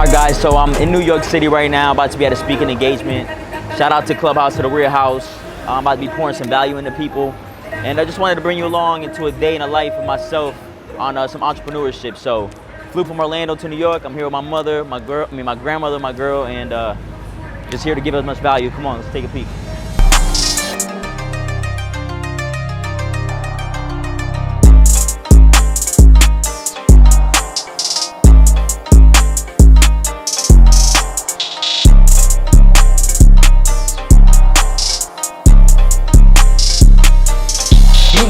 Alright guys, so I'm in New York City right now, about to be at a speaking engagement. Shout out to Clubhouse, to the Real House. I'm about to be pouring some value into people. And I just wanted to bring you along into a day in the life of myself on some entrepreneurship. So, flew from Orlando to New York. I'm here with my mother, my grandmother, my girl, and just here to give as much value. Come on, let's take a peek.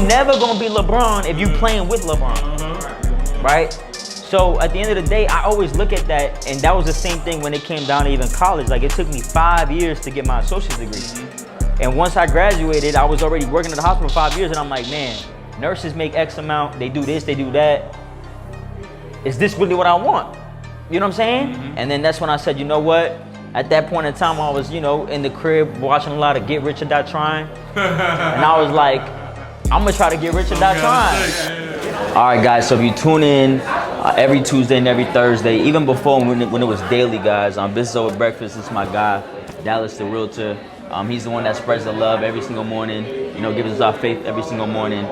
Never gonna be LeBron if you playing with LeBron, right? So at the end of the day, I always look at that, and that was the same thing when it came down to even college. Like, it took me 5 years to get my associate's degree. And once I graduated, I was already working at the hospital for 5 years, and I'm like, man, nurses make X amount, they do this, they do that. Is this really what I want? You know what I'm saying? And then that's when I said, you know what? At that point in time, I was, in the crib watching a lot of Get Rich or Die Trying. And I was like, I'm gonna try to get rich or die trying. All right, guys, so if you tune in every Tuesday and every Thursday, even before when it was daily, guys, Business Over Breakfast, this is my guy, Dallas the Realtor. He's the one that spreads the love every single morning, gives us our faith every single morning.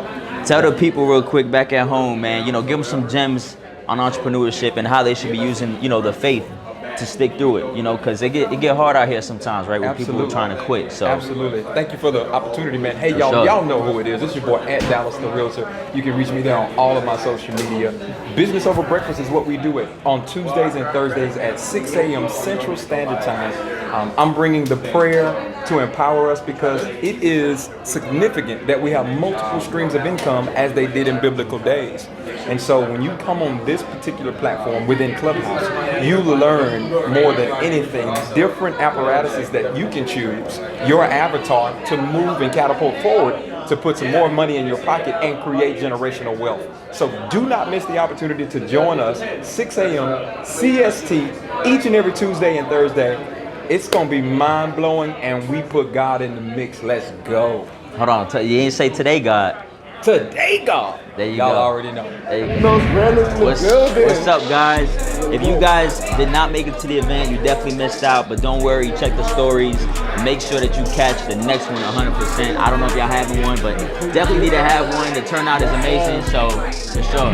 Tell the people real quick back at home, man, give them some gems on entrepreneurship and how they should be using, the faith to stick through it, because it get hard out here sometimes, right? When people are trying to quit. So absolutely. Thank you for the opportunity, man. Hey, y'all know who it is. It's your boy Dallas the Realtor. You can reach me there on all of my social media. Business Over Breakfast is what we do on Tuesdays and Thursdays at 6 a.m. Central Standard Time. I'm bringing the prayer to empower us because it is significant that we have multiple streams of income as they did in biblical days. And so when you come on this particular platform within Clubhouse, you learn more than anything different apparatuses that you can choose your avatar to move and catapult forward to put some more money in your pocket and create generational wealth. So do not miss the opportunity to join us 6 a.m. CST each and every Tuesday and Thursday. It's going to be mind-blowing, and we put God in the mix. Let's go. Hold on, you ain't say today, God. Today, God. There you Y'all go. already know. What's up, guys? If you guys did not make it to the event, you definitely missed out. But don't worry, check the stories. Make sure that you catch the next one 100%. I don't know if y'all having one, but definitely need to have one. The turnout is amazing, so for sure.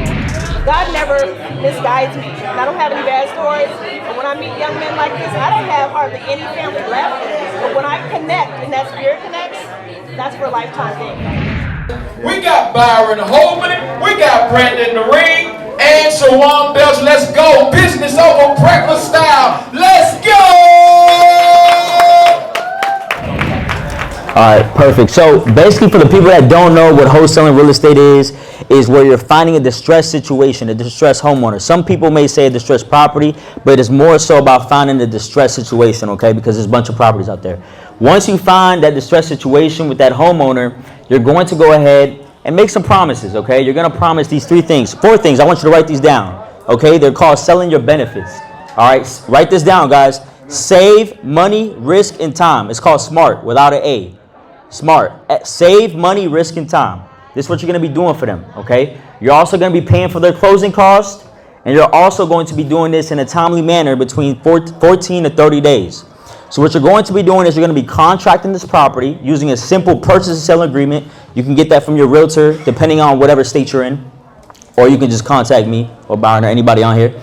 God never misguides me. I don't have any bad stories. But when I meet young men like this, I don't have hardly any family left. But when I connect and that spirit connects, that's for a lifetime thing. We got Byron Holman, we got Brandon the Ring, and Shawan Belch. Let's go. Business Over Breakfast style. Let's go! All right, perfect. So basically, for the people that don't know what wholesaling real estate is where you're finding a distressed situation, a distressed homeowner. Some people may say a distressed property, but it's more so about finding a distressed situation, okay? Because there's a bunch of properties out there. Once you find that distressed situation with that homeowner, you're going to go ahead and make some promises, okay? You're going to promise these four things. I want you to write these down, okay? They're called selling your benefits. All right, write this down, guys. Save money, risk, and time. It's called SMART without an A. SMART. Save money, risk, and time. This is what you're going to be doing for them, okay? You're also going to be paying for their closing costs, and you're also going to be doing this in a timely manner between 14 to 30 days. So what you're going to be doing is you're going to be contracting this property using a simple purchase and sale agreement. You can get that from your realtor, depending on whatever state you're in, or you can just contact me or Byron or anybody on here.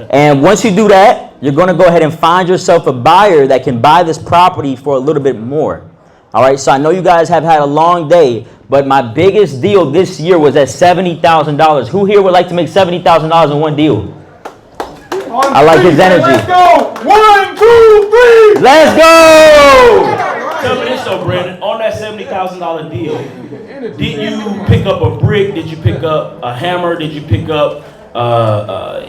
And once you do that, you're going to go ahead and find yourself a buyer that can buy this property for a little bit more. All right, so I know you guys have had a long day, but my biggest deal this year was at $70,000. Who here would like to make $70,000 in one deal? I like his energy. Let's go. 1, 2, 3. Let's go. Tell me this though, Brandon. On that $70,000 deal, did you pick up a brick? Did you pick up a hammer? Did you pick up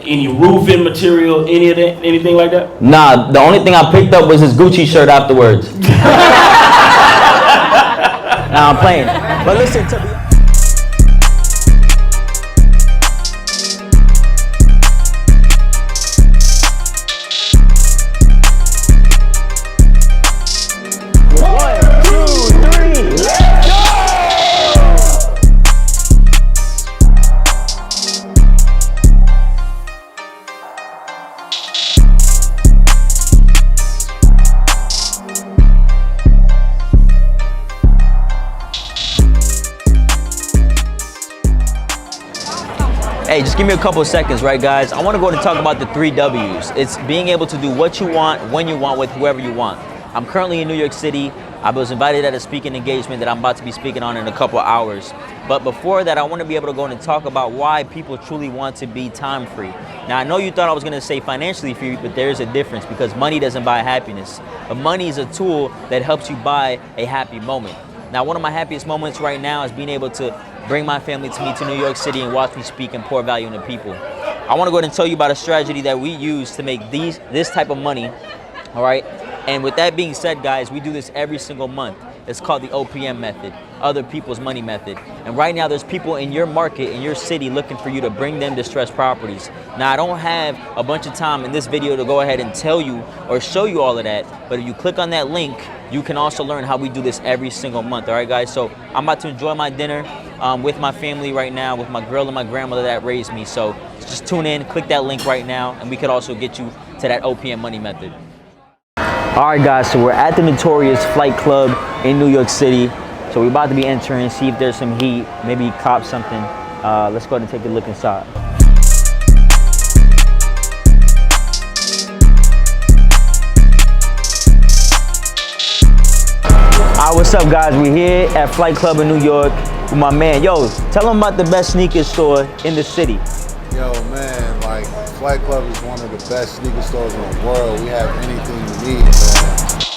any roofing material? Any of that? Anything like that? Nah, the only thing I picked up was his Gucci shirt afterwards. Nah, I'm playing. But listen to me. Hey, just give me a couple of seconds, right, guys? I want to go and talk about the 3 W's. It's being able to do what you want, when you want, with whoever you want. I'm currently in New York City. I was invited at a speaking engagement that I'm about to be speaking on in a couple of hours. But before that, I want to be able to go in and talk about why people truly want to be time free. Now, I know you thought I was going to say financially free, but there's a difference because money doesn't buy happiness. But money is a tool that helps you buy a happy moment. Now, one of my happiest moments right now is being able to bring my family to New York City and watch me speak and pour value into people. I want to go ahead and tell you about a strategy that we use to make this type of money, all right? And with that being said, guys, we do this every single month. It's called the OPM method, other people's money method. And right now there's people in your market, in your city, looking for you to bring them distressed properties. Now, I don't have a bunch of time in this video to go ahead and tell you or show you all of that, but if you click on that link, you can also learn how we do this every single month, all right, guys? So I'm about to enjoy my dinner with my family right now, with my girl and my grandmother that raised me. So just tune in, click that link right now, and we could also get you to that OPM money method. All right, guys, so we're at the notorious Flight Club in New York City. So we're about to be entering, see if there's some heat, maybe cop something. Let's go ahead and take a look inside. All right, what's up, guys? We're here at Flight Club in New York with my man. Yo, tell them about the best sneaker store in the city. Yo, man, like, Flight Club is one of the best sneaker stores in the world. We have anything you need, man.